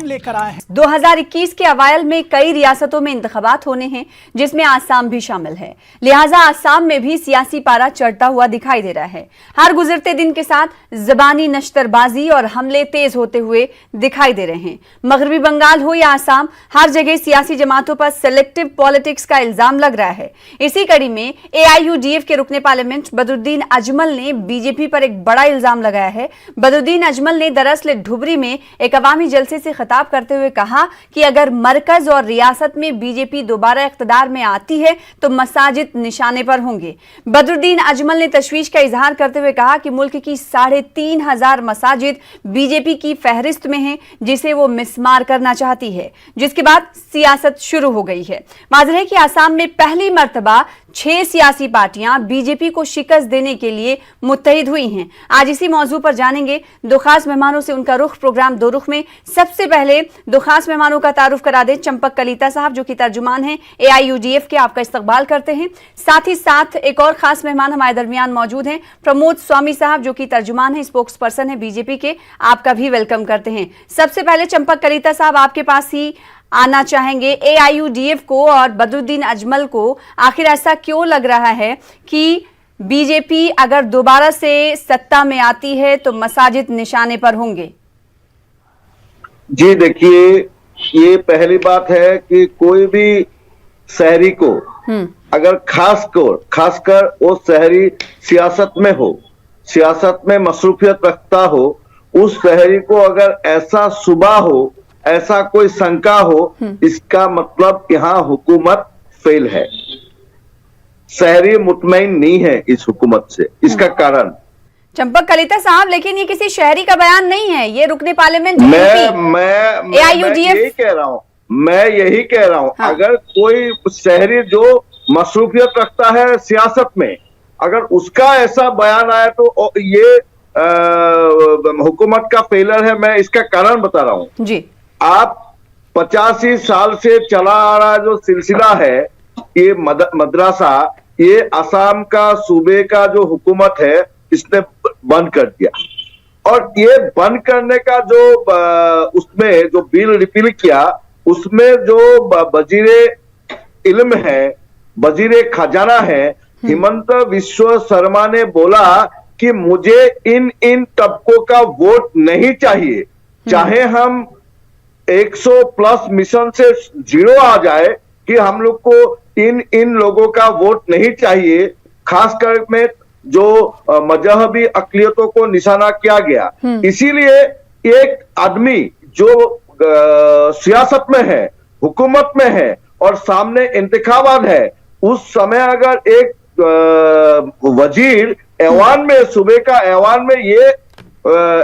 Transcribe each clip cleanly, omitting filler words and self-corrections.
लेकर आए हैं। 2021 के अवायल में कई रियासतों में इंतखाबात होने हैं, जिसमें आसाम भी शामिल है। लिहाजा आसाम में भी सियासी पारा चढ़ता हुआ दिखाई दे रहा है। हर गुजरते दिन के साथ जबानी नश्तरबाजी और हमले तेज होते हुए दिखाई दे रहे हैं। मगरबी बंगाल हो या आसाम, हर जगह सियासी जमातों पर सिलेक्टिव पॉलिटिक्स का इल्जाम लग रहा है। इसी कड़ी में AIUDF के रुकने पार्लियामेंट बदरुद्दीन अजमल ने बीजेपी पर एक बड़ा इल्जाम लगाया है। बदरुद्दीन अजमल ने दरअसल धुबरी में एक अवामी जलसे से खिताब करते हुए कहा कि अगर मरकज और रियासत में बीजेपी दोबारा इख्तिदार में आती है तो मसाजिद निशाने पर होंगे। बदरुद्दीन अजमल ने तशवीश का इजहार करते हुए कहा कि मुल्क की 3,500 मसाजिद बीजेपी की फहरिस्त में हैं, जिसे वो मिसमार करना चाहती है, जिसके बाद सियासत शुरू हो गई है। वाज़ेह है कि आसाम में पहली मर्तबा 6 सियासी पार्टियां बीजेपी को शिकस्त देने के लिए मुत्तहिद हुई हैं। आज इसी मौजू पर जानेंगे दो खास मेहमानों से उनका रुख। प्रोग्राम दो रुख में सबसे पहले दो खास मेहमानों का तारुफ करा दें। चंपक कलीता साहब जो कि तर्जुमान हैं AIUDF के, आपका इस्तकबाल करते हैं। साथ ही साथ एक और खास मेहमान हमारे दरमियान मौजूद हैं, प्रमोद स्वामी साहब जो कि तर्जुमान हैं, स्पोक्स पर्सन है बीजेपी के, आपका भी वेलकम करते हैं। सबसे पहले चंपक कलीता साहब आपके पास ही आना चाहेंगे। AIUDF को और बदरुद्दीन अजमल को आखिर ऐसा क्यों लग रहा है कि बीजेपी अगर दोबारा से सत्ता में आती है तो मसाजिद निशाने पर होंगे? जी देखिए, ये पहली बात है कि कोई भी शहरी को अगर खासकर वो शहरी सियासत में हो, सियासत में मसरूफियत रखता हो, उस शहरी को अगर ऐसा शुबा हो, ऐसा कोई शंका हो, इसका मतलब यहाँ हुकूमत फेल है। शहरी मुतमईन नहीं है इस हुकूमत से। इसका कारण चंपक कलीता साहब, लेकिन ये किसी शहरी का बयान नहीं है, ये रुकने पार्लियामेंट मैं यही कह रहा हूँ, हाँ। अगर कोई शहरी जो मसरूफियत रखता है सियासत में, अगर उसका ऐसा बयान आया तो ये हुकूमत का फेलर है। मैं इसका कारण बता रहा हूँ जी। आप 85 साल से चला आ रहा जो सिलसिला है, ये मदरसा, ये असम का सूबे का जो हुकूमत है इसने बंद कर दिया। और ये बंद करने का जो उसमें जो बिल रिपील किया, उसमें जो वजीरे इल्म है, वजीरे खजाना है, हिमंत विश्व शर्मा ने बोला कि मुझे इन तबकों का वोट नहीं चाहिए, चाहे हम 100+ मिशन से 0 आ जाए, कि हम लोग को इन लोगों का वोट नहीं चाहिए। खासकर में जो मजहबी अकलियतों को निशाना किया गया। इसीलिए एक आदमी जो सियासत में है, हुकूमत में है और सामने इंतखाबात है, उस समय अगर एक वजीर ऐवान में, सूबे का ऐवान में ये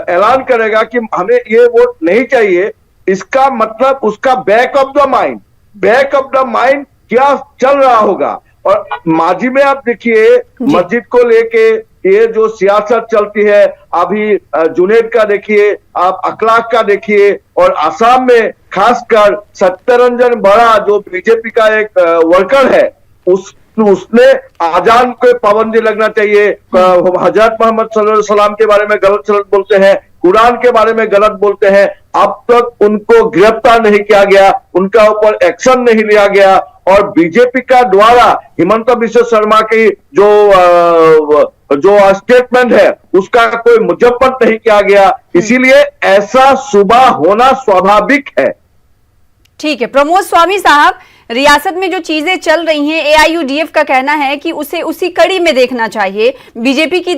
ऐलान करेगा कि हमें ये वोट नहीं चाहिए, इसका मतलब उसका बैक ऑफ द माइंड क्या चल रहा होगा। और माजी में आप देखिए, मस्जिद को लेके ये जो सियासत चलती है, अभी जुनेद का देखिए, आप अखलाक का देखिए, और असम में खासकर सत्यरंजन बड़ा जो बीजेपी का एक वर्कर है, उसने आजान पे पाबंदी लगना चाहिए, हजरत मोहम्मद सल्लल्लाहु अलैहि वसल्लम के बारे में गलत बोलते हैं, कुरान के बारे में गलत बोलते हैं। अब तक उनको गिरफ्तार नहीं किया गया, उनका ऊपर एक्शन नहीं लिया गया, और बीजेपी का द्वारा हिमंत विश्व शर्मा की जो स्टेटमेंट है उसका कोई मुजफ्फर नहीं किया गया। इसीलिए ऐसा सुबह होना स्वाभाविक है। ठीक है प्रमोद स्वामी साहब, रियासत में जो चीजें चल रही हैं, AIUDF का कहना है कि उसे उसी कड़ी में देखना चाहिए। बीजेपी की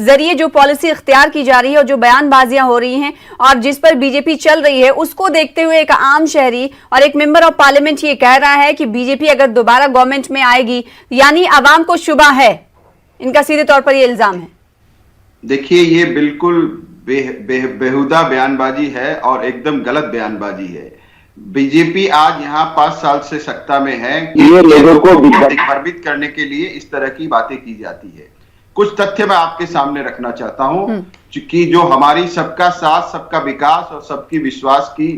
जरिए जो पॉलिसी इख्तियार की जा रही है और जो बयानबाजियां हो रही हैं और जिस पर बीजेपी चल रही है, उसको देखते हुए एक आम शहरी और एक मेंबर ऑफ पार्लियामेंट ये कह रहा है कि बीजेपी अगर दोबारा गवर्नमेंट में आएगी, यानी अवाम को शुबा है। इनका सीधे तौर पर यह इल्जाम है। देखिए, ये बिल्कुल बेहुदा बयानबाजी है और एकदम गलत बयानबाजी है। बीजेपी आज यहाँ 5 साल से सत्ता में है, ये लोगों को भ्रमित करने के लिए इस तरह की बातें की जाती है। कुछ तथ्य मैं आपके सामने रखना चाहता हूं कि जो हमारी सबका साथ, सबका विकास और सबकी विश्वास की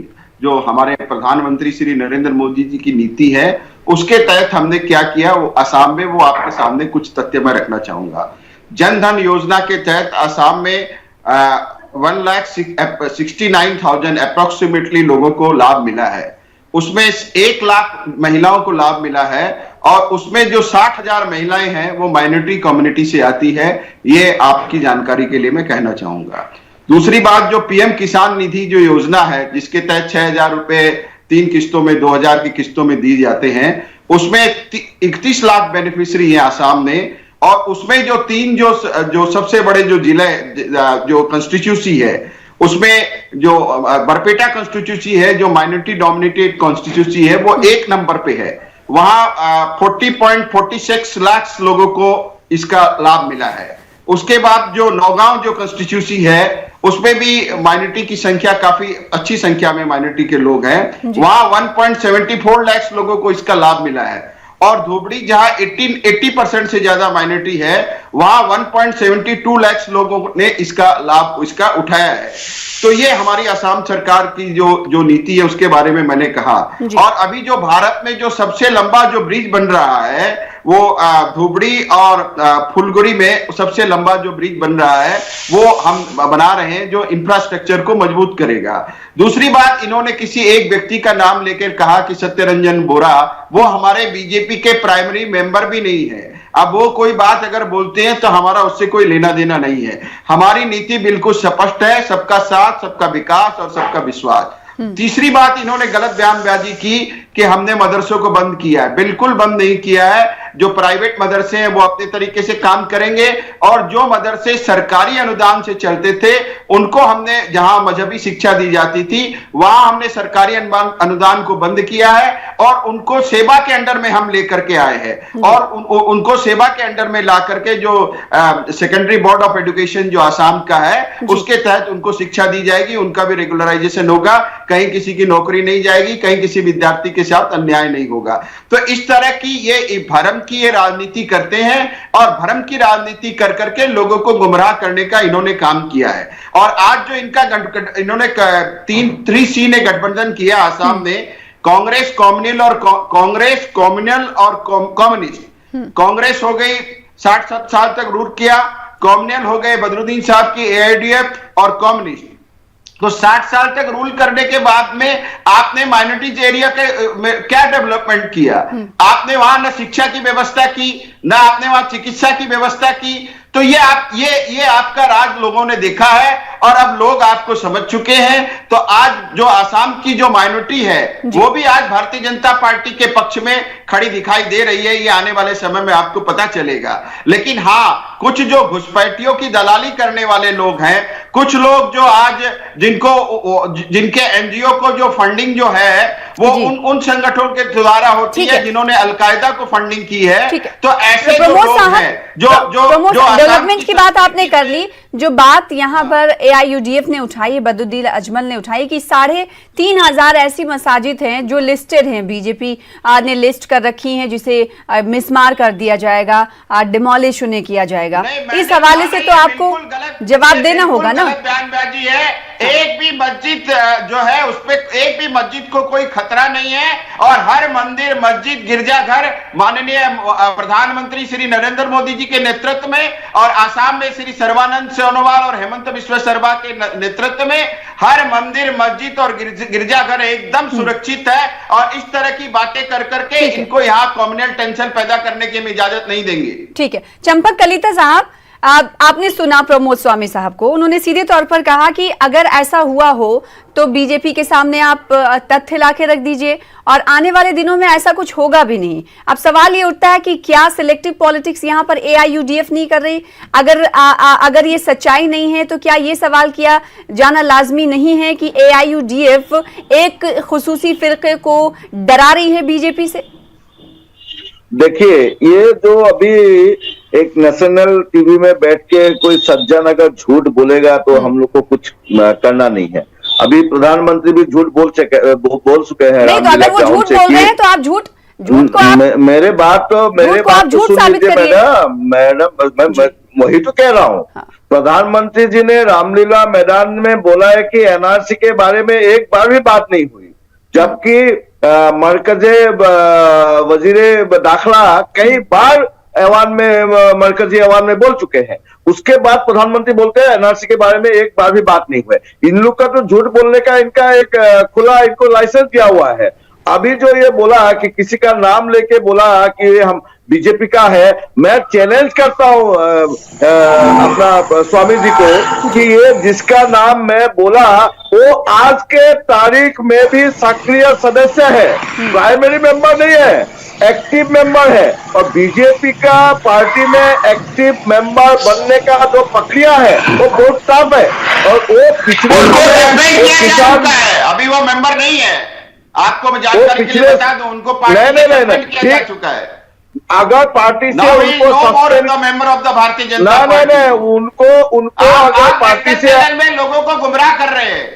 जो हमारे प्रधानमंत्री श्री नरेंद्र मोदी जी की नीति है, उसके तहत हमने क्या किया वो असम में, वो आपके सामने कुछ तथ्य मैं रखना चाहूंगा। जन धन योजना के तहत असम में 1,69,000 अप्रोक्सीमेटली लोगों को लाभ मिला है। उसमें 1 लाख महिलाओं को लाभ मिला है और उसमें जो 60,000 महिलाएं हैं वो माइनॉरिटी कम्युनिटी से आती है। ये आपकी जानकारी के लिए मैं कहना चाहूंगा। दूसरी बात, जो पीएम किसान निधि जो योजना है जिसके तहत 6,000 रुपए 3 किस्तों में 2,000 की किस्तों में दिए जाते हैं, उसमें 31 लाख बेनिफिशियरी है आसाम में। और उसमें जो 3 जो सबसे बड़े जो जिले जो कॉन्स्टिट्यूंसी है, उसमें जो बरपेटा कॉन्स्टिट्यूंसी है जो माइनॉरिटी डोमिनेटेड कॉन्स्टिट्यूंसी है वो 1 नंबर पे है। वहां 40.46 लाख लोगों को इसका लाभ मिला है। उसके बाद जो नौगांव जो कॉन्स्टिट्यूंसी है उसमें भी माइनॉरिटी की संख्या काफी अच्छी संख्या में माइनॉरिटी के लोग हैं, वहां 1.74 लाख लोगों को इसका लाभ मिला है। और धोबड़ी जहां 80% से ज्यादा माइनॉरिटी है, वहां 1.72 लाख लोगों ने इसका लाभ उठाया है। तो ये हमारी असम सरकार की जो नीति है उसके बारे में मैंने कहा। और अभी जो भारत में जो सबसे लंबा जो ब्रिज बन रहा है वो धुबड़ी और फुलगुड़ी में सबसे लंबा जो ब्रिज बन रहा है वो हम बना रहे हैं, जो इंफ्रास्ट्रक्चर को मजबूत करेगा। दूसरी बात, इन्होंने किसी एक व्यक्ति का नाम लेकर कहा कि सत्यरंजन बोरा, वो हमारे बीजेपी के प्राइमरी मेंबर भी नहीं है। अब वो कोई बात अगर बोलते हैं तो हमारा उससे कोई लेना देना नहीं है। हमारी नीति बिल्कुल स्पष्ट है, सबका साथ, सबका विकास और सबका विश्वास। तीसरी बात, इन्होंने गलत बयानबाजी की कि हमने मदरसों को बंद किया है। बिल्कुल बंद नहीं किया है। जो प्राइवेट मदरसे हैं वो अपने तरीके से काम करेंगे और जो मदरसे सरकारी अनुदान से चलते थे उनको हमने, जहां मजहबी शिक्षा दी जाती थी वहां हमने सरकारी अनुदान को बंद किया है और उनको सेवा के अंडर में हम लेकर के आए हैं। और उनको सेवा के अंडर में ला करके जो सेकेंडरी बोर्ड ऑफ एजुकेशन जो आसाम का है उसके तहत उनको शिक्षा दी जाएगी, उनका भी रेगुलराइजेशन होगा, कहीं किसी की नौकरी नहीं जाएगी, कहीं किसी विद्यार्थी के साथ अन्याय नहीं होगा। तो इस तरह की ये भरम की ये राजनीति करते हैं और भरम की राजनीति कर करके लोगों को गुमराह करने का इन्होंने काम किया है। और आज जो इन्होंने 3C ने गठबंधन किया आसाम में, कांग्रेस कम्युनल और कम्युनिस्ट। कांग्रेस हो गई 60 साल तक रूल किया, कम्युनल हो गए बदरुद्दीन साहब की AIDF और कम्युनिस्ट। तो 60 साल तक रूल करने के बाद में आपने माइनॉरिटीज एरिया के क्या डेवलपमेंट किया? आपने वहां न शिक्षा की व्यवस्था की, न आपने वहां चिकित्सा की व्यवस्था की। तो ये आपका राज लोगों ने देखा है और अब लोग आपको समझ चुके हैं। तो आज जो आसाम की जो माइनॉरिटी है वो भी आज भारतीय जनता पार्टी के पक्ष में खड़ी दिखाई दे रही है। ये आने वाले समय में आपको पता चलेगा। लेकिन हाँ, कुछ जो घुसपैठियों की दलाली करने वाले लोग हैं, कुछ लोग जो आज जिनके NGO को जो फंडिंग जो है वो उन संगठनों के द्वारा होती है जिन्होंने अलकायदा को फंडिंग की है। तो ऐसे जो लोग हैं जो डेवलपमेंट की बात आपने कर ली। जो बात यहाँ पर AIUDF ने उठाई, बदरुद्दीन अजमल ने उठाई कि 3,500 ऐसी मसाजिद हैं जो लिस्टेड हैं, बीजेपी ने लिस्ट कर रखी हैं, जिसे मिसमार कर दिया जाएगा, डिमोलिश उन्हें किया जाएगा। इस हवाले से तो आपको जवाब देना होगा ना। बयानबाजी है। एक भी मस्जिद जो है उसपे एक भी मस्जिद को कोई खतरा नहीं है और हर मंदिर, मस्जिद, गिरजाघर माननीय प्रधानमंत्री श्री नरेंद्र मोदी जी के नेतृत्व में और आसाम में श्री सर्बानंद सोनोवाल और हेमंत बिस्वा शर्मा के नेतृत्व में हर मंदिर, मस्जिद और गिरजाघर एकदम सुरक्षित है। और इस तरह की बातें कर करके इनको यहाँ कम्युनल टेंशन पैदा करने की हम इजाजत नहीं देंगे। ठीक है, चंपक कलिता साहब, आपने सुना प्रमोद स्वामी साहब को, उन्होंने सीधे तौर पर कहा कि अगर ऐसा हुआ हो तो बीजेपी के सामने आप तथ्य लाके रख दीजिए और आने वाले दिनों में ऐसा कुछ होगा भी नहीं। अब सवाल ये उठता है कि क्या सिलेक्टिव पॉलिटिक्स यहाँ पर AIUDF नहीं कर रही? अगर ये सच्चाई नहीं है तो क्या ये सवाल किया जाना लाजमी नहीं है कि AIUDF एक खुसूसी फिरके को डरा रही है बीजेपी से? देखिए, ये जो अभी एक नेशनल टीवी में बैठ के कोई सज्जन अगर झूठ बोलेगा तो हम लोग को कुछ करना नहीं है। अभी प्रधानमंत्री भी झूठ बोल चुके हैं। नहीं, तो अगर वो झूठ बोल रहे हैं तो आप झूठ को मेरे बात तो सुन लीजिए मैडम, मैं वही तो कह रहा हूँ। हाँ। प्रधानमंत्री जी ने रामलीला मैदान में बोला है कि NRC के बारे में एक बार भी बात नहीं हुई, जबकि मरकजे वजीरे दाखिला कई बार ऐवान में, मरकजी ऐवान में बोल चुके हैं। उसके बाद प्रधानमंत्री बोलते हैं एनआरसी के बारे में एक बार भी बात नहीं हुई। इन लोग का तो झूठ बोलने का इनका एक खुला इनको लाइसेंस दिया हुआ है। अभी जो ये बोला कि किसी का नाम लेके बोला कि ये हम बीजेपी का है, मैं चैलेंज करता हूं अपना स्वामी जी को कि ये जिसका नाम मैं बोला वो आज के तारीख में भी सक्रिय सदस्य है, प्राइमरी मेंबर नहीं है, एक्टिव मेंबर है। और बीजेपी का पार्टी में एक्टिव मेंबर बनने का जो प्रक्रिया है वो बहुत टफ है। और वो पिछले किसान अभी वो मेंबर नहीं है, आपको मैं जानकारी के लिए बता दूं, उनको पार्टी में किया जा चुका है। अगर पार्टी से उनको suspend member of the Bharatiya Janata नहीं उनको अगर पार्टी से में लोगों को गुमराह कर रहे हैं,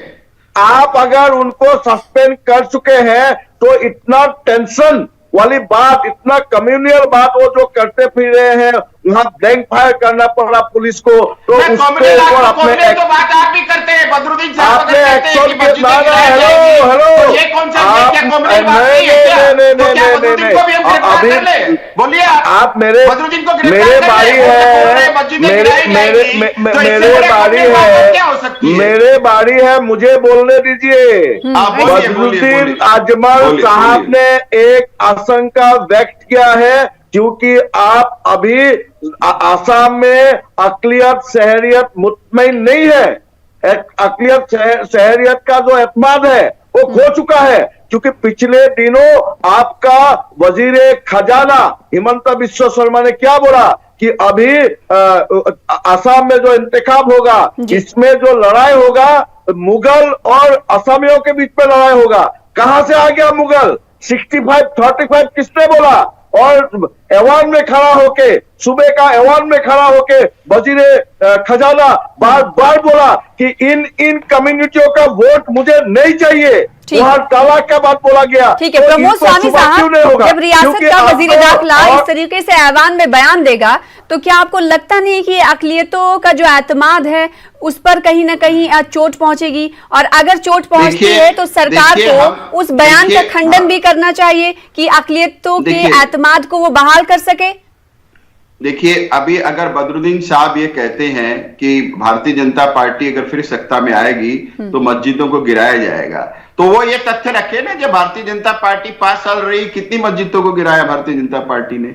आप अगर उनको सस्पेंड कर चुके हैं तो इतना टेंशन वाली बात, इतना कम्युनियल बात वो जो करते फिर रहे हैं, वहां ब्लैंक फायर करना पड़ा पुलिस को, तो उसके ऊपर अपने तो बात आप भी करते हैं, बदरुद्दीन साहब आपने एक्शन हेलो ये कौन सा नहीं, बोलिए आप मेरे बारी है, मेरे बारी है, मुझे बोलने दीजिए। बदरुद्दीन अजमल साहब ने एक आशंका व्यक्त किया है क्योंकि आप अभी आसाम में अकलियत शहरियत मुतमईन नहीं है। अकलियत शहरियत का जो एतमाद है वो खो चुका है, क्योंकि पिछले दिनों आपका वजीरे खजाना हिमंता बिश्व शर्मा ने क्या बोला कि अभी आसाम में जो इंतखाब होगा इसमें जो लड़ाई होगा मुगल और असमियों के बीच में लड़ाई होगा। कहां से आ गया मुगल? 65-35 किसने बोला? और ऐवान में खड़ा होके, सूबे का ऐवान में खड़ा होके वजीरे खजाना बार बार बोला कि इन कम्युनिटियों का वोट मुझे नहीं चाहिए। वहां तलाक का बात बोला गया। ठीक है, प्रमोद स्वामी साहब, जब रियासत का वजीर दाखिला इस तरीके से ऐवान में बयान देगा तो क्या आपको लगता नहीं कि अकलियतों का जो एतमाद है उस पर कहीं ना कहीं चोट पहुंचेगी? और अगर चोट पहुंचती है तो सरकार को उस बयान का खंडन भी करना चाहिए कि अकलियतों के एतमाद को वो बहाल कर सके। देखिए, अभी अगर बदरुद्दीन साहब ये कहते हैं कि भारतीय जनता पार्टी अगर फिर सत्ता में आएगी तो मस्जिदों को गिराया जाएगा, तो वो ये तथ्य रखे ना, जब भारतीय जनता पार्टी 5 साल रही कितनी मस्जिदों को गिराया भारतीय जनता पार्टी ने।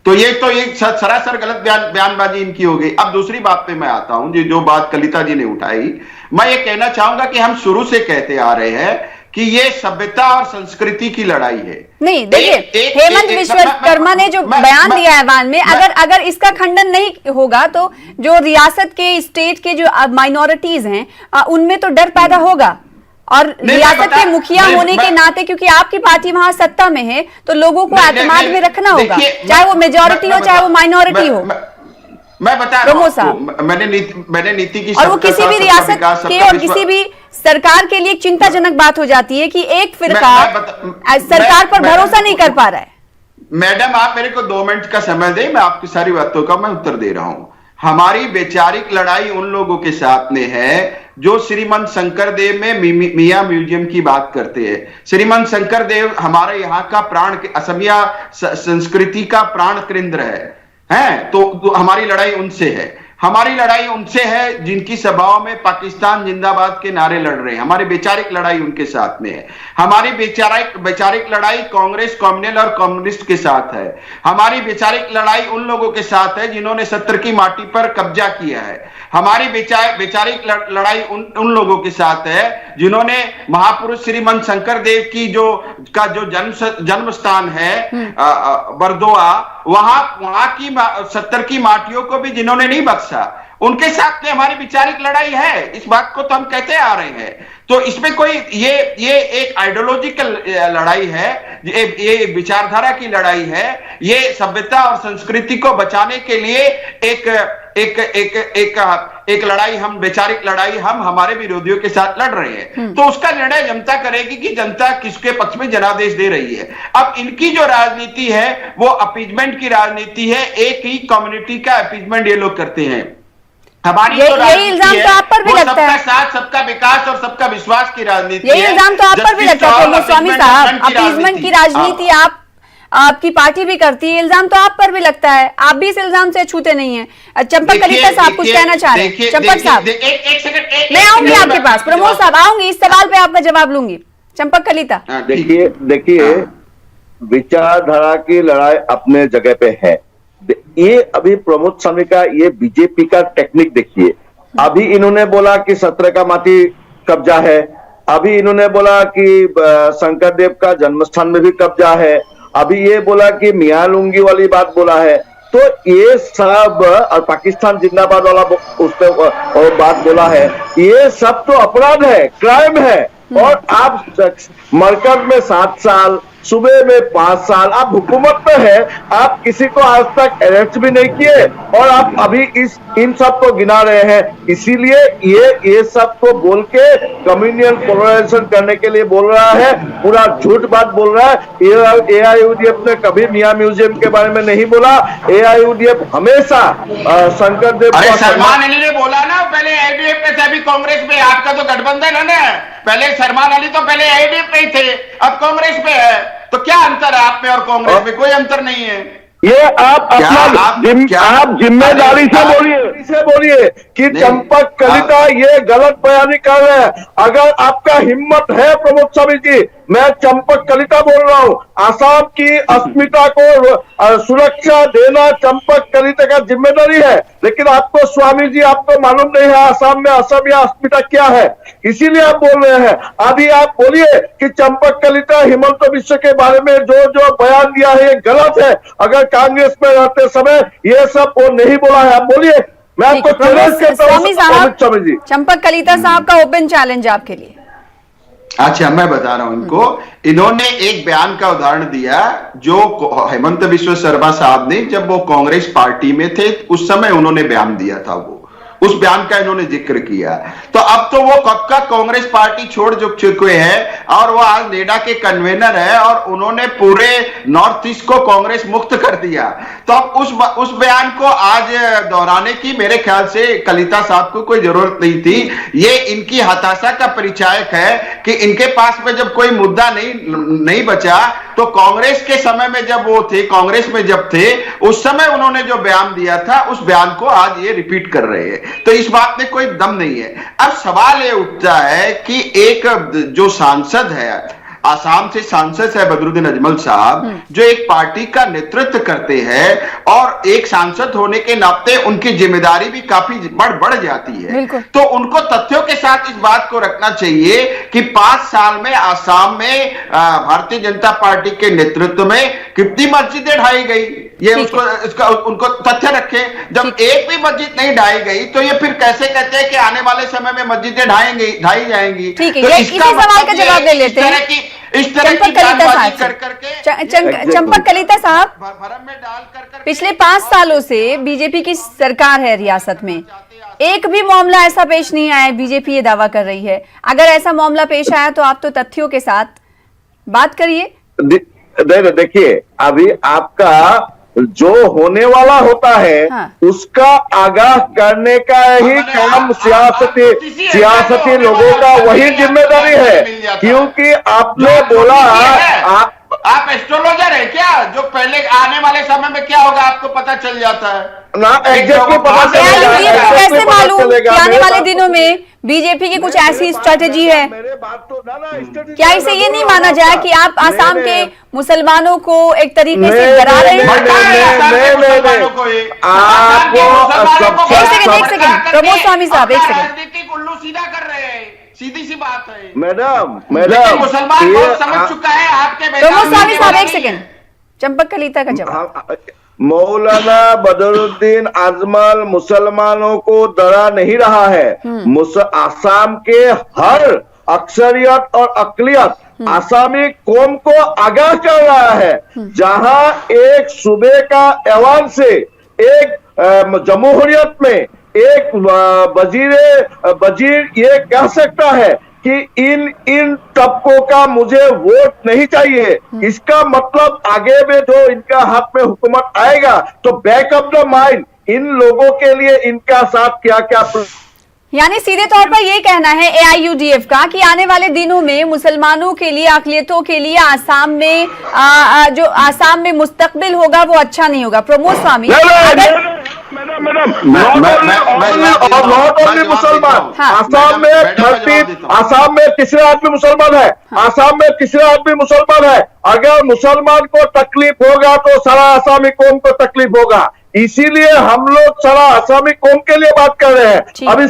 तो ये सरासर गलत बयानबाजी इनकी हो गई। अब दूसरी बात पे मैं आता हूं, जो बात कलिता जी ने उठाई, मैं ये कहना चाहूंगा कि हम शुरू से कहते आ रहे हैं कि ये सभ्यता और संस्कृति की लड़ाई है। नहीं, देखिए हेमंत विश्वकर्मा ने जो बयान दिया है ऐवान में, अगर इसका खंडन नहीं होगा तो जो रियासत के स्टेट के जो माइनॉरिटीज हैं उनमें तो डर पैदा होगा। और रियासत के मुखिया होने के नाते, क्योंकि आपकी पार्टी वहां सत्ता में है, तो लोगों को एतमाद में रखना होगा, चाहे वो मेजोरिटी हो चाहे वो माइनॉरिटी हो। मैं बता रहा हूं, मैंने नीति की, और वो किसी भी रियासत के और किसी भी सरकार के लिए एक चिंताजनक बात हो जाती है कि एक फिरका सरकार पर भरोसा नहीं कर पा रहा है। मैडम, आप मेरे को 2 मिनट का समय दें, मैं आपकी सारी बातों का मैं उत्तर दे रहा हूं। हमारी वैचारिक लड़ाई उन लोगों के साथ में है जो श्रीमंत शंकरदेव में मिया म्यूजियम की बात करते हैं। श्रीमंत शंकरदेव हमारे यहाँ का प्राण, असमिया संस्कृति का प्राण केंद्र है, तो हमारी लड़ाई उनसे है। हमारी लड़ाई उनसे है जिनकी सभाओं में पाकिस्तान जिंदाबाद के नारे लड़ रहे हैं। हमारी वैचारिक लड़ाई उनके साथ में है। हमारी वैचारिक लड़ाई कांग्रेस, कम्युनल और कम्युनिस्ट के साथ है। हमारी वैचारिक लड़ाई उन लोगों के साथ है जिन्होंने 70 की माटी पर कब्जा किया है। हमारी वैचारिक लड़ाई उन लोगों के साथ है जिन्होंने महापुरुष श्रीमंत शंकरदेव की जो जन्म स्थान है बरदोआ, वहां की 70 की माटियों को भी जिन्होंने नहीं बख्शा, उनके साथ में हमारी वैचारिक लड़ाई है। इस बात को तो हम कहते आ रहे हैं। तो इसमें कोई ये एक आइडियोलॉजिकल लड़ाई है, ये विचारधारा की लड़ाई है। ये सभ्यता और संस्कृति को बचाने के लिए एक लड़ाई, हम वैचारिक लड़ाई हम हमारे विरोधियों के साथ लड़ रहे हैं। तो उसका निर्णय जनता करेगी कि जनता किसके पक्ष में जनादेश दे रही है। अब इनकी जो राजनीति है वो अपीजमेंट की राजनीति है, एक ही कम्युनिटी का अपीजमेंट ये लोग करते हैं। हमारी यही इल्जाम तो आप पर भी लगता है, सबका साथ, सबका विकास और सबका विश्वास की राजनीति। यही इल्जाम तो आप पर भी लगता है स्वामी साहब, अपीजमेंट की राजनीति आप आपकी पार्टी भी करती है, इल्जाम तो आप पर भी लगता है, आप भी इस इल्जाम से छूते नहीं है। चंपक कलीता साहब कुछ कहना चाह रहे हैं। चंपक साहब, मैं आऊंगी आपके पास, प्रमोद साहब आऊंगी, इस सवाल पे आपका जवाब लूंगी। चंपक कलीता, देखिए विचारधारा की लड़ाई अपने जगह पे है। ये अभी प्रमोद स्वामी का ये बीजेपी का टेक्निक देखिए। अभी इन्होंने बोला कि 17 का माटी कब्जा है, अभी इन्होंने बोला कि शंकरदेव का जन्मस्थान में भी कब्जा है, अभी ये बोला कि मियां लुंगी वाली बात बोला है। तो ये सब और पाकिस्तान जिंदाबाद वाला उस पर बात बोला है, ये सब तो अपराध है, क्राइम है। और आप मरकज में 7 साल, सुबह में 5 साल, आप हुकूमत में है, आप किसी को आज तक अरेस्ट भी नहीं किए और आप अभी इन सब को गिना रहे हैं। इसीलिए ये सब को बोल के कम्युनियन पोलराइजेशन करने के लिए बोल रहा है, पूरा झूठ बात बोल रहा है। एआईयूडीएफ ने कभी मियां म्यूजियम के बारे में नहीं बोला। एआईयूडीएफ हमेशा शंकरदेव को सलमान अली ने बोला ना, पहले एआईयूडीएफ में थे, अभी कांग्रेस में। आपका तो गठबंधन है ना, पहले सलमान अली तो पहले एआईयूडीएफ में ही थे, अब कांग्रेस में है। तो क्या अंतर है आप में और कांग्रेस में? कोई अंतर नहीं है। ये आप आप जिम्मेदारी से बोलिए कि चंपक कलिता ये गलत बयानी कर रहे हैं। अगर आपका हिम्मत है प्रमोद स्वामी जी, मैं चंपक कलिता बोल रहा हूं, आसाम की अस्मिता को सुरक्षा देना चंपक कलिता का जिम्मेदारी है। लेकिन आपको स्वामी जी, आपको मालूम नहीं है आसाम में असमिया अस्मिता क्या है, इसीलिए आप बोल रहे हैं। अभी आप बोलिए कि चंपक कलिता हिमंत बिश्व के बारे में जो बयान दिया है ये गलत है। अगर कांग्रेस में रहते समय ये सब वो नहीं बोला है, आप बोलिए। मैं आपको चैलेंज करता हूं स्वामी जी। चंपक कलिता साहब का ओपन चैलेंज आपके लिए। अच्छा, मैं बता रहा हूं इनको। इन्होंने एक बयान का उदाहरण दिया जो हेमंत बिश्व शर्मा साहब ने, जब वो कांग्रेस पार्टी में थे उस समय उन्होंने बयान दिया था, वो उस बयान का इन्होंने जिक्र किया। तो अब तो वो कब का कांग्रेस पार्टी छोड़ चुके हैं और वो आज नेडा के कन्वेनर है और उन्होंने पूरे नॉर्थ ईस्ट को कांग्रेस मुक्त कर दिया। तो अब उस बयान को आज दोहराने की मेरे ख्याल से कलिता साहब को कोई जरूरत नहीं थी। ये इनकी हताशा का परिचायक है कि इनके पास में जब कोई मुद्दा नहीं बचा तो कांग्रेस के समय में जब वो थे, कांग्रेस में जब थे, उस समय उन्होंने जो बयान दिया था उस बयान को आज ये रिपीट कर रहे हैं। तो इस बात में कोई दम नहीं है। अब सवाल ये उठता है कि एक जो सांसद है, आसाम से सांसद है बदरुद्दीन अजमल साहब, जो एक पार्टी का नेतृत्व करते हैं और एक सांसद होने के नाते उनकी जिम्मेदारी भी काफी बढ़ जाती है। तो उनको तथ्यों के साथ इस बात को रखना चाहिए कि 5 साल में आसाम में भारतीय जनता पार्टी के नेतृत्व में कितनी मस्जिदें ढाई गई, ये उनको तथ्य रखे। जब एक भी मस्जिद नहीं ढाई गई तो ये फिर कैसे कहते हैं कि आने वाले समय में मस्जिदें ढाई जाएंगी? तो इसका सवाल का जवाब दे लेते हैं। चंपक कलिता साहब, पिछले 5 सालों से बीजेपी की सरकार है रियासत में, एक भी मामला ऐसा पेश नहीं आया, बीजेपी ये दावा कर रही है। अगर ऐसा मामला पेश आया तो आप तो तथ्यों के साथ बात करिए। देखिए, अभी आपका जो होने वाला होता है उसका आगाह करने का ही काम सियासती लोगों का वही जिम्मेदारी है। क्योंकि आपने बोला आप एस्ट्रोलॉजर है क्या, जो पहले आने वाले समय में क्या होगा आपको पता चल जाता है ना? एग्जैक्टली पता चलेगा। कैसे मालूम कि आने वाले दिनों में बीजेपी की कुछ ऐसी स्ट्रेटेजी है? क्या इसे ये नहीं माना जाए कि आप आसाम के मुसलमानों को एक तरीके से डरा रहे हैं? एक सेकंड प्रमोद स्वामी साहब, एक सेकंड। उल्लू सीधा कर रहे हैं, सीधी सी बात है। मैडम मुसलमान बहुत समझ चुका है आपके। प्रमोद स्वामी साहब, एक सेकंड। चंपक कलिता का जवाब। मौलाना बदरुद्दीन अजमल मुसलमानों को डरा नहीं रहा है। आसाम के हर अक्सरियत और अकलियत आसामी कौम को आगाह कर रहा है। जहां एक सूबे का ऐवान से एक जमहूरियत में एक वजीर ये कह सकता है कि इन तबकों का मुझे वोट नहीं चाहिए, इसका मतलब आगे में जो इनका हाथ में हुकूमत आएगा तो back of the mind in लोगों के लिए इनका साथ क्या क्या। यानी सीधे तौर पर ये कहना है AIUDF का कि आने वाले दिनों में मुसलमानों के लिए, अक़लियतों के लिए आसाम में जो आसाम में मुस्तकबिल होगा वो अच्छा नहीं होगा। प्रमोद स्वामी, नॉट ओनली मुसलमान, आसाम में तीसरा आदमी मुसलमान है, आसाम में तीसरा आदमी मुसलमान है। अगर मुसलमान को तकलीफ होगा तो सारा आसामी कौम को तकलीफ होगा, इसीलिए हम लोग सारा आसामी कौम के लिए बात कर रहे हैं। अभी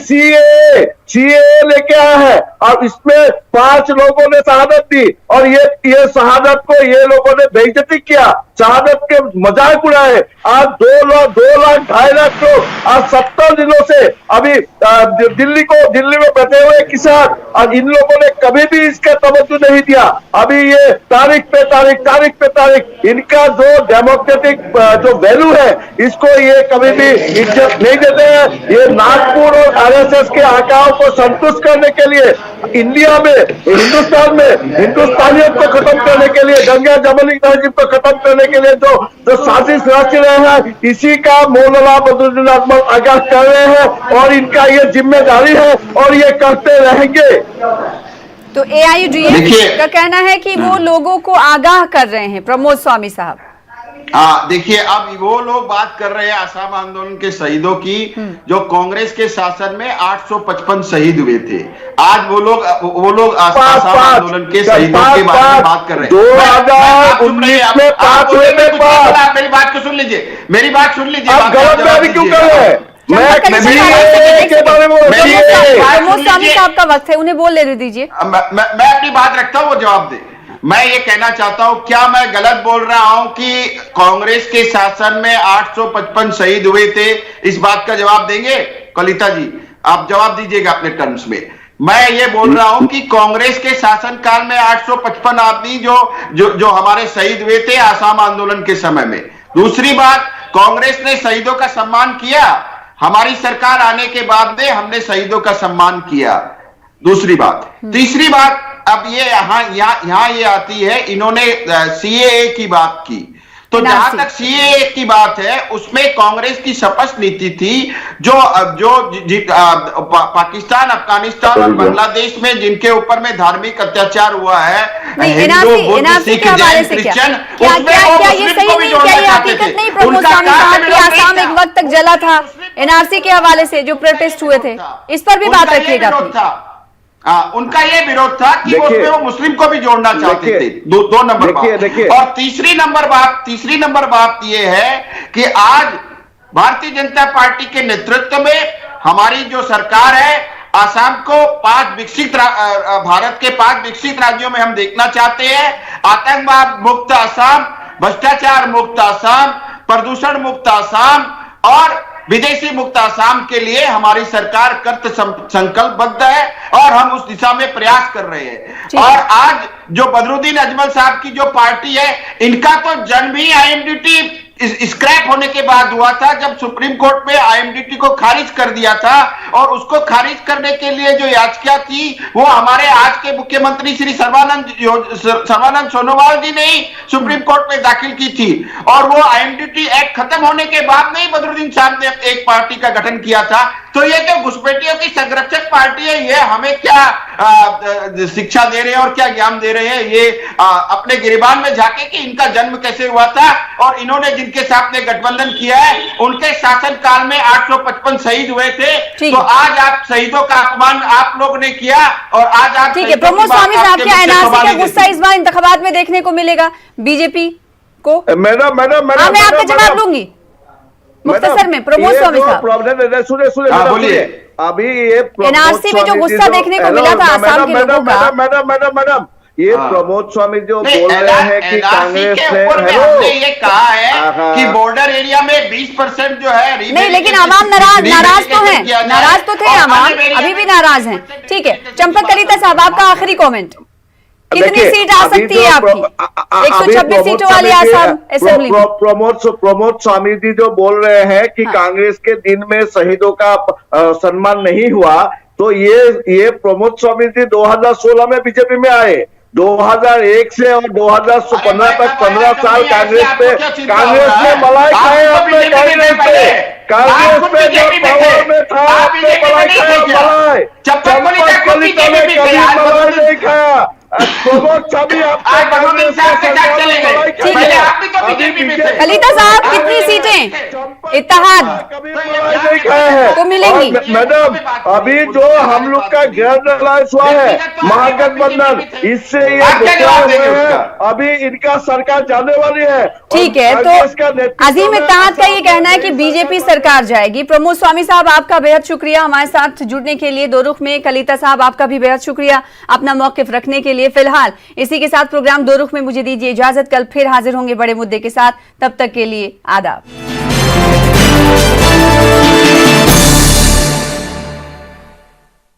सीए लेके आया है और इसमें 5 लोगों ने शहादत दी और ये शहादत को ये लोगों ने बेइज्जती किया, शहादत के मजाक उड़ाए। आज 2 लाख 2.5 लाख लोग आज 70 दिनों से अभी दिल्ली में बैठे हुए किसान, और इन लोगों ने कभी भी इसका तवज्जो नहीं दिया। अभी ये तारीख पे तारीख इनका जो डेमोक्रेटिक जो वैल्यू है इसको ये कभी भी इज्जत नहीं देते हैं। ये नागपुर और RSS के आकाओं को संतुष्ट करने के लिए इंडिया में, हिंदुस्तान में हिंदुस्तानियत को खत्म करने के लिए, गंगा जमनी तहजीब को खत्म करने के लिए जो साजिश रच रहे हैं, इसी का मौलाना बदरुद्दीन अजमल आगाह कर रहे हैं और इनका ये जिम्मेदारी है और ये करते रहेंगे। तो AIUDF का कहना है कि वो लोगों को आगाह कर रहे हैं। प्रमोद स्वामी साहब, हाँ देखिए, अब वो लोग बात कर रहे हैं आसाम आंदोलन के शहीदों की, जो कांग्रेस के शासन में 855 शहीद हुए थे। आज वो लोग आसाम आंदोलन के शहीदों के बारे में बात कर रहे हैं। 2019 में 5 हुए थे। मेरी बात को सुन लीजिए, मेरी बात सुन लीजिए। आप गलत क्यों कर रहे हैं? प्रमोद स्वामी साहब का वक्त है, उन्हें बोल ले दीजिए। मैं अपनी बात रखता हूँ, वो जवाब दे। मैं ये कहना चाहता हूं, क्या मैं गलत बोल रहा हूं कि कांग्रेस के शासन में 855 शहीद हुए थे? इस बात का जवाब देंगे कलिता जी? आप जवाब दीजिएगा अपने टर्म्स में। मैं ये बोल रहा हूं कि कांग्रेस के शासन काल में 855 आदमी जो हमारे शहीद हुए थे आसाम आंदोलन के समय में। दूसरी बात, कांग्रेस ने शहीदों का सम्मान किया। हमारी सरकार आने के बाद में हमने शहीदों का सम्मान किया। दूसरी बात। तीसरी बात, अब ये यहाँ ये आती है, इन्होंने CAA की बात की, तो जहां तक CAA की बात है उसमें कांग्रेस की स्पष्ट नीति थी जो पाकिस्तान, अफगानिस्तान और बांग्लादेश में जिनके ऊपर में धार्मिक अत्याचार हुआ है, हिंदू, बुद्ध, सिख, जैन, क्रिश्चियन, उसमें वो मुस्लिम को भी जोड़ना चाहते थे। उनका आसाम एक वक्त तक जला था NRC के हवाले से जो प्रोटेस्ट हुए थे, इस पर भी बात रखिएगा। उनका ये विरोध था कि उसमें वो मुस्लिम को भी जोड़ना चाहते थे। दो नंबर बात। और तीसरी नंबर बात ये है कि आज भारतीय जनता पार्टी के नेतृत्व में हमारी जो सरकार है, आसाम को भारत के 5 विकसित राज्यों में हम देखना चाहते हैं। आतंकवाद मुक्त आसाम, भ्रष्टाचार मुक्त आसाम, प्रदूषण मुक्त आसाम और विदेशी मुक्त आसाम के लिए हमारी सरकार कृत संकल्पबद्ध है और हम उस दिशा में प्रयास कर रहे हैं। और आज जो बदरुद्दीन अजमल साहब की जो पार्टी है, इनका तो जन्म ही IMDT स्क्रैप होने के बाद हुआ था, जब सुप्रीम कोर्ट में IMDT को खारिज कर दिया था। और उसको खारिज करने के लिए जो याचिका थी वो हमारे आज के मुख्यमंत्री श्री सर्बानंद सोनोवाल जी ने ही सुप्रीम कोर्ट में दाखिल की थी। और वो IMDT एक्ट खत्म होने के बाद नहीं बदरुद्दीन साहब ने एक पार्टी का गठन किया था। तो ये जो घुसपैठियों की संरक्षक पार्टी है, ये हमें क्या शिक्षा दे रहे हैं और क्या ज्ञान दे रहे हैं? ये अपने गिरबान में झांके कि इनका जन्म कैसे हुआ था और इन्होंने जिनके साथ ने गठबंधन किया है उनके शासन काल में 855 शहीद हुए थे। तो आज आप शहीदों का अपमान आप लोग ने किया और आज आप, ठीक है प्रमोद स्वामी साहब, क्या NRC का गुस्सा इस बार इंतखाबात में देखने को मिलेगा बीजेपी को? मैडम मैं आपका जवाब लूंगी मुख्तसर में। प्रमोद स्वामी साहब सुनिए, अभी ये NRC में जो गुस्सा देखने को मिला था आसाम के लोगों का, मैडम ये प्रमोद स्वामी जो बोल रहे हैं कि कांग्रेस ने हमने ये कहा है कि बॉर्डर एरिया में 20% जो है नहीं, लेकिन आवाम नाराज तो है, नाराज तो थे आवाम, अभी भी नाराज हैं। ठीक है, चंपक कलिता साहब आपका आखिरी कमेंट। कितनी सीट आ सकती है आपकी 126 सीटों वाली आसाम असेंबली में? प्रमोद स्वामी जी जो बोल रहे हैं कि कांग्रेस के दिन में शहीदों का सम्मान नहीं हुआ, तो ये प्रमोद स्वामी जी 2016 में बीजेपी में आए, 2001 से और 2015 तक 15 साल कांग्रेस में मलाई खाए अपने कैंडिडेट पे। कांग्रेस खुद पे जो बीजेपी में पावर थे। में था आप आपने बीजेपी में मलाई नहीं खाया, थे क्या? मलाई चंपक कलिता खुद कलिता ने बीजेपी में थे। कभी आज मलाई भगवती नहीं खाया। प्रमोद छवि आपने आज भगवती कांग्रेस साहब के के साथ सरकार चले में गए। मलाई खाई पहले है। आप भी तो अभी बीजेपी में बीजेपी थे। कलिता साहब, आप कितनी भी सीटें चंपक इत्तेहाद कभी मलाई नहीं खाया है। को मिलेंगी? और मैडम, अभी जो हम लोग का गैर अलायंस हुआ है महागठबंधन, इससे ये आप क्या मुखरा जवाब हुए देंगे हैं। उसका? अभी इनका सरकार जाने वाली है। ठीक है, तो अजीम इत्तेहाद का ये कहना है कि बीजेपी सरकार जाएगी। प्रमोद स्वामी साहब, आपका बेहद शुक्रिया हमारे साथ जुड़ने के लिए। दो रुख में कलिता साहब, आपका भी बेहद शुक्रिया अपना मौकिफ रखने के लिए। फिलहाल इसी के साथ प्रोग्राम दो रुख में मुझे दीजिए इजाजत। कल फिर हाजिर होंगे बड़े मुद्दे के साथ, तब तक के लिए आदाब।